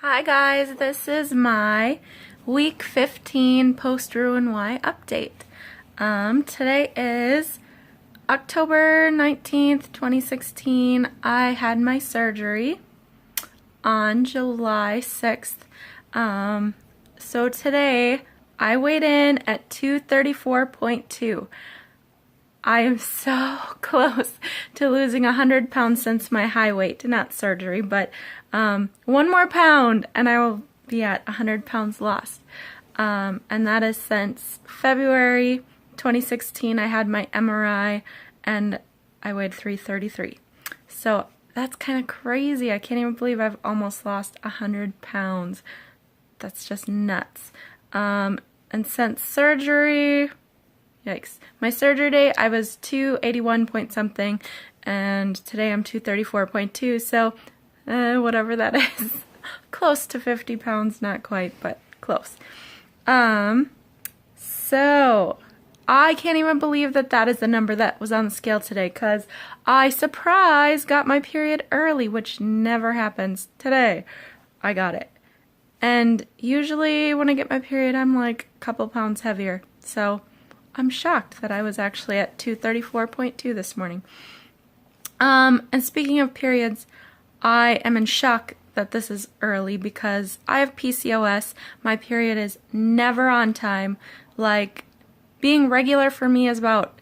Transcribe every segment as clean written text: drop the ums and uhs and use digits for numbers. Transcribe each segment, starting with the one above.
Hi guys, this is my week 15 post RNY update. Today is October 19th, 2016. I had my surgery on July 6th. So today I weighed in at 234.2. I am so close to losing 100 pounds since my high weight, not surgery, but one more pound and I will be at 100 pounds lost. And that is since February 2016. I had my MRI and I weighed 333. So that's kind of crazy. I can't even believe I've almost lost 100 pounds. That's just nuts. And since surgery, yikes. My surgery day, I was 281 point something, and today I'm 234.2, so whatever that is. Close to 50 pounds, not quite, but close. So I can't even believe that that is the number that was on the scale today, because I, surprise, got my period early, which never happens. Today, I got it. And usually when I get my period, I'm like a couple pounds heavier, so I'm shocked that I was actually at 234.2 this morning. And speaking of periods, I am in shock that this is early because I have PCOS. My period is never on time. Like, being regular for me is about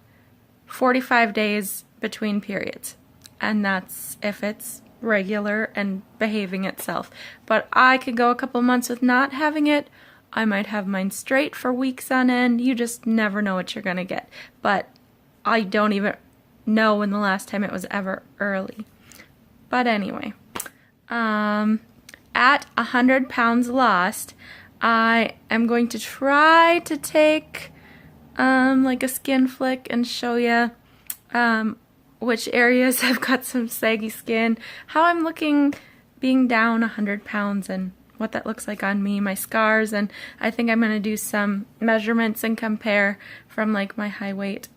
45 days between periods. And that's if it's regular and behaving itself. But I could go a couple months with not having it. I might have mine straight for weeks on end. You just never know what you're going to get. But I don't even know when the last time it was ever early. But anyway, at 100 pounds lost, I am going to try to take like a skin flick and show you which areas have got some saggy skin, how I'm looking being down 100 pounds and what that looks like on me, my scars, and I think I'm going to do some measurements and compare from like my high weight.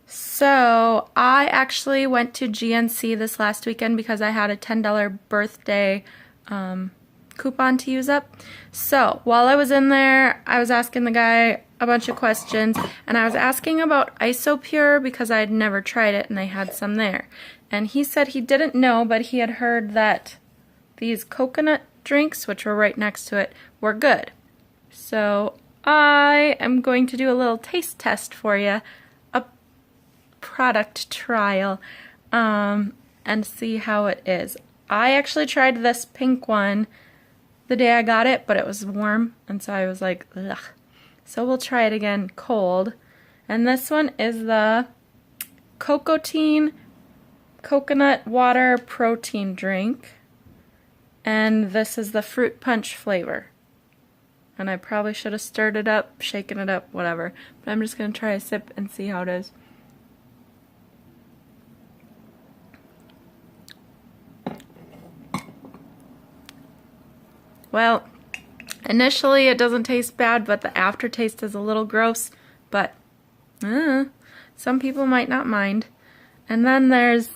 So I actually went to GNC this last weekend because I had a $10 birthday coupon to use up. So while I was in there, I was asking the guy a bunch of questions, and I was asking about Isopure because I had never tried it and they had some there. And he said he didn't know, but he had heard that these coconut drinks, which were right next to it, were good. So I am going to do a little taste test for you, a product trial, and see how it is. I actually tried this pink one the day I got it, but it was warm, and so I was like, ugh. So we'll try it again cold. And this one is the Cocotine Coconut Water Protein Drink. And this is the fruit punch flavor. And I probably should have stirred it up, shaken it up, whatever. But I'm just going to try a sip and see how it is. Well, initially it doesn't taste bad, but the aftertaste is a little gross. But some people might not mind. And then there's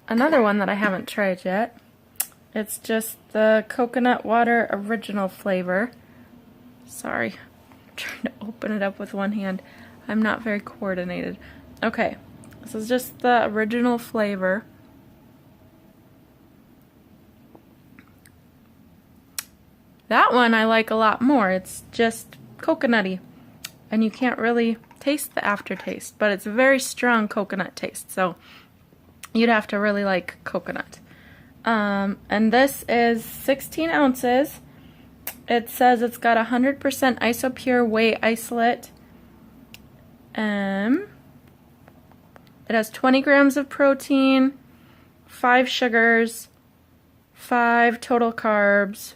another one that I haven't tried yet. It's just the coconut water original flavor. Sorry, I'm trying to open it up with one hand. I'm not very coordinated. Okay, this is just the original flavor. That one I like a lot more. It's just coconutty, and you can't really taste the aftertaste, but it's a very strong coconut taste, so you'd have to really like coconut. And this is 16 ounces. It says it's got 100% Isopure whey isolate. It has 20 grams of protein, 5 sugars, 5 total carbs,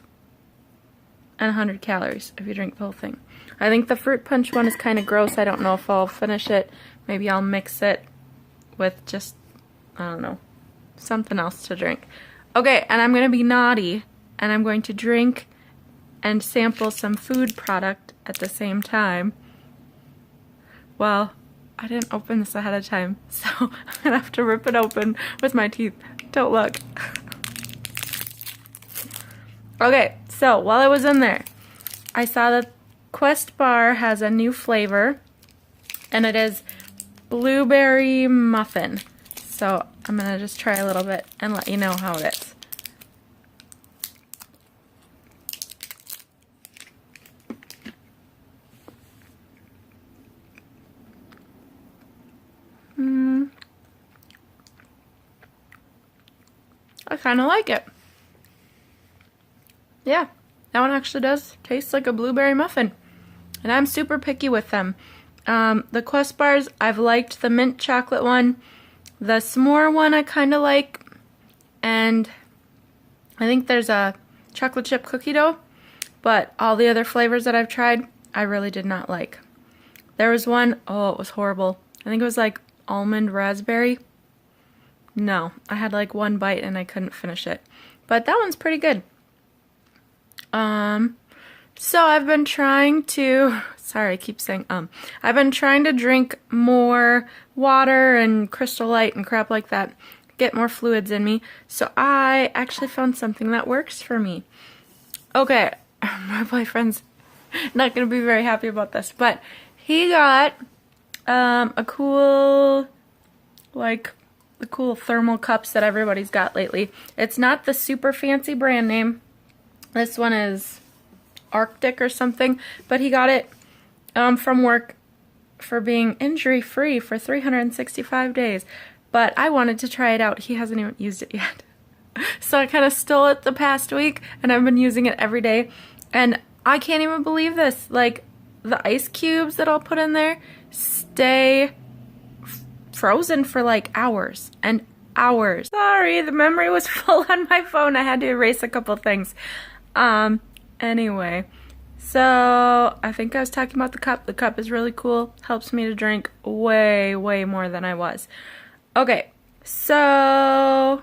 and 100 calories if you drink the whole thing. I think the fruit punch one is kind of gross. I don't know if I'll finish it. Maybe I'll mix it with just, I don't know, something else to drink. Okay, and I'm going to be naughty, and I'm going to drink and sample some food product at the same time. Well, I didn't open this ahead of time, so I'm going to have to rip it open with my teeth. Don't look. Okay, so while I was in there, I saw that Quest Bar has a new flavor, and it is blueberry muffin. So I'm gonna just try a little bit and let you know how it is. I kind of like it. Yeah, that one actually does taste like a blueberry muffin. And I'm super picky with them. The Quest Bars, I've liked the mint chocolate one. The s'more one I kind of like. And I think there's a chocolate chip cookie dough. But all the other flavors that I've tried, I really did not like. There was one, oh, it was horrible. I think it was like almond raspberry. No, I had like one bite and I couldn't finish it. But that one's pretty good. So I've been trying to, sorry, I keep saying I've been trying to drink more water and Crystal Light and crap like that. Get more fluids in me. So I actually found something that works for me. Okay, my boyfriend's not going to be very happy about this, but he got a cool, like, the cool thermal cups that everybody's got lately. It's not the super fancy brand name. This one is Arctic or something, but he got it from work for being injury-free for 365 days. But I wanted to try it out. He hasn't even used it yet. So I kind of stole it the past week, and I've been using it every day. And I can't even believe this. Like, the ice cubes that I'll put in there stay frozen for like hours and hours. Sorry, the memory was full on my phone. I had to erase a couple things. Anyway, so I think I was talking about the cup. The cup is really cool. Helps me to drink way, way more than I was. Okay, so,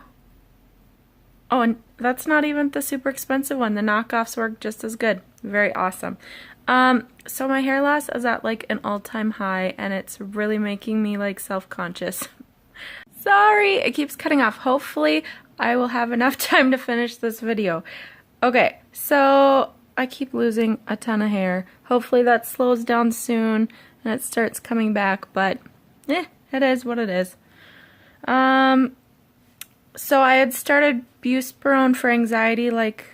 oh, and that's not even the super expensive one. The knockoffs work just as good. Very awesome. So my hair loss is at like an all-time high, and it's really making me like self-conscious. Sorry, it keeps cutting off. Hopefully I will have enough time to finish this video. Okay, so I keep losing a ton of hair. Hopefully that slows down soon and it starts coming back, but it is what it is. So I had started Buspirone for anxiety like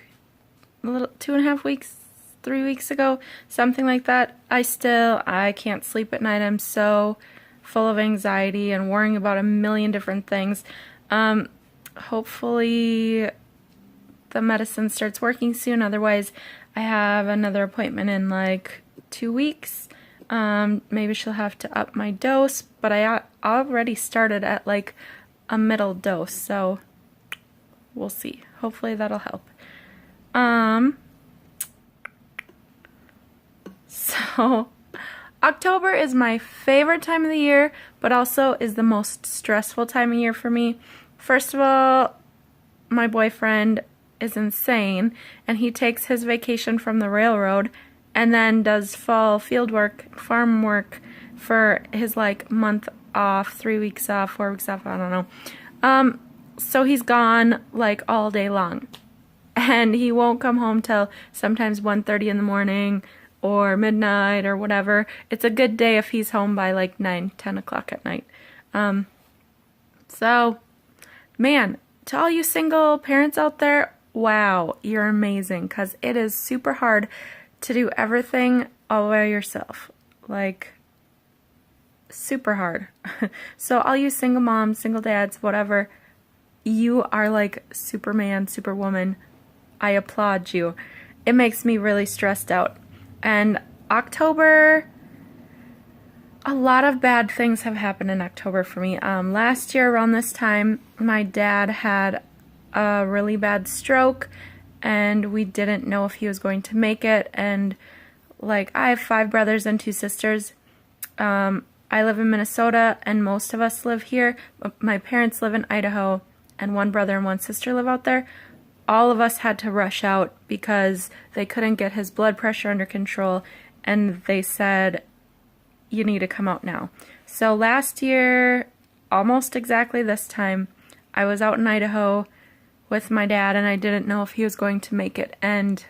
a little 2.5 weeks, 3 weeks ago, something like that. I can't sleep at night. I'm so full of anxiety and worrying about a million different things. Hopefully the medicine starts working soon. Otherwise, I have another appointment in like 2 weeks. Maybe she'll have to up my dose, but I already started at like a middle dose, so we'll see. Hopefully that'll help. So October is my favorite time of the year, but also is the most stressful time of year for me. First of all, my boyfriend is insane, and he takes his vacation from the railroad and then does fall field work, farm work for his like month off, 3 weeks off, 4 weeks off, I don't know. So he's gone like all day long, and he won't come home till sometimes 1:30 in the morning or midnight or whatever. It's a good day if he's home by like 9, 10 o'clock at night. So, man, to all you single parents out there, wow, you're amazing, because it is super hard to do everything all by yourself. Like, super hard. So all you single moms, single dads, whatever, you are like Superman, Superwoman. I applaud you. It makes me really stressed out. And October, a lot of bad things have happened in October for me. Last year around this time, my dad had a really bad stroke, and we didn't know if he was going to make it. And like, I have 5 brothers and 2 sisters. I live in Minnesota, and most of us live here. My parents live in Idaho, and 1 brother and 1 sister live out there. All of us had to rush out because they couldn't get his blood pressure under control, and they said, you need to come out now. So last year, almost exactly this time, I was out in Idaho with my dad, and I didn't know if he was going to make it. And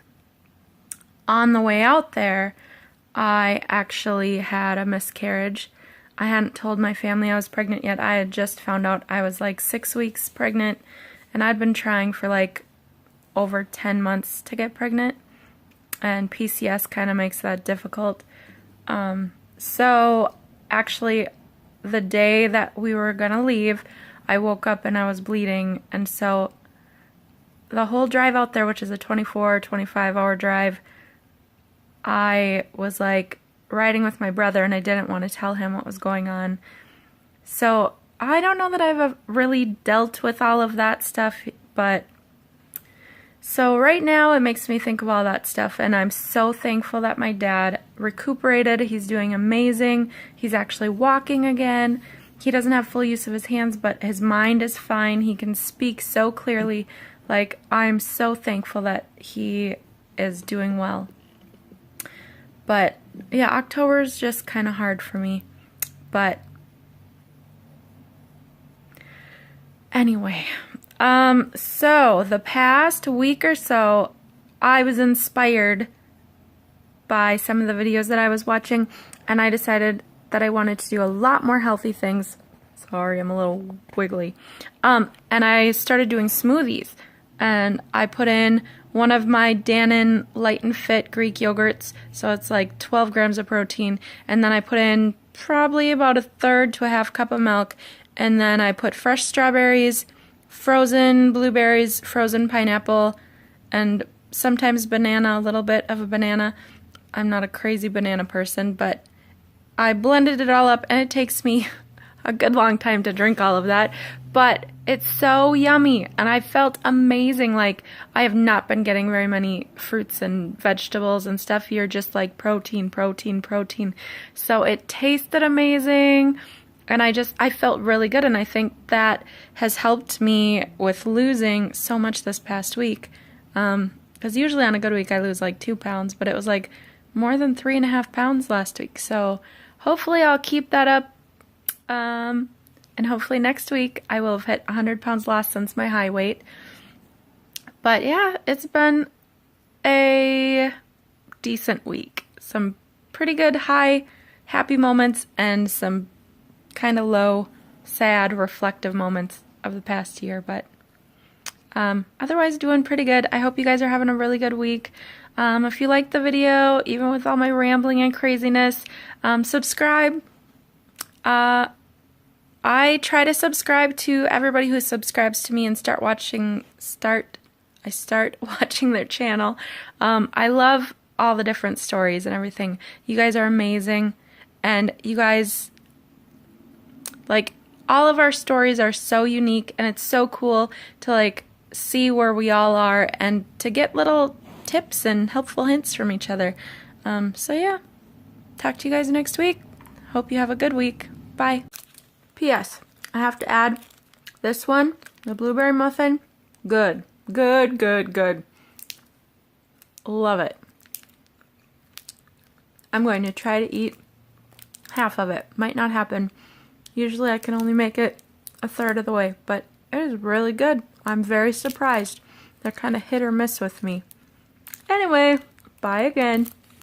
on the way out there, I actually had a miscarriage. I hadn't told my family I was pregnant yet. I had just found out I was like 6 weeks pregnant, and I'd been trying for like over 10 months to get pregnant, and PCS kind of makes that difficult. So actually, the day that we were gonna leave, I woke up and I was bleeding, and so the whole drive out there, which is a 25 hour drive, I was like riding with my brother, and I didn't want to tell him what was going on. So I don't know that I've really dealt with all of that stuff, but so right now it makes me think of all that stuff, and I'm so thankful that my dad recuperated. He's doing amazing. He's actually walking again. He doesn't have full use of his hands, but his mind is fine. He can speak so clearly. Like, I'm so thankful that he is doing well. But yeah, October is just kind of hard for me. But anyway, so the past week or so, I was inspired by some of the videos that I was watching, and I decided that I wanted to do a lot more healthy things. Sorry, I'm a little wiggly. And I started doing smoothies, and I put in one of my Dannon Light and Fit Greek yogurts, so it's like 12 grams of protein, and then I put in probably about a third to a half cup of milk, and then I put fresh strawberries, frozen blueberries, frozen pineapple, and sometimes banana, a little bit of a banana. I'm not a crazy banana person, but I blended it all up, and it takes me a good long time to drink all of that, but it's so yummy, and I felt amazing. Like, I have not been getting very many fruits and vegetables and stuff. You're just like protein, protein, protein. So it tasted amazing, and I felt really good, and I think that has helped me with losing so much this past week. Because usually on a good week I lose like 2 pounds, but it was like more than 3.5 pounds last week. So hopefully I'll keep that up. And hopefully next week I will have hit 100 pounds lost since my high weight. But yeah, it's been a decent week. Some pretty good high, happy moments, and some kind of low, sad, reflective moments of the past year. But otherwise doing pretty good. I hope you guys are having a really good week. If you liked the video, even with all my rambling and craziness, subscribe. I try to subscribe to everybody who subscribes to me and start watching their channel. I love all the different stories and everything. You guys are amazing, and you guys, like, all of our stories are so unique, and it's so cool to like see where we all are and to get little tips and helpful hints from each other. So yeah, talk to you guys next week. Hope you have a good week. Bye. P.S. I have to add this one, the blueberry muffin. Good. Good, good, good. Love it. I'm going to try to eat half of it. Might not happen. Usually I can only make it a third of the way, but it is really good. I'm very surprised. They're kind of hit or miss with me. Anyway, bye again.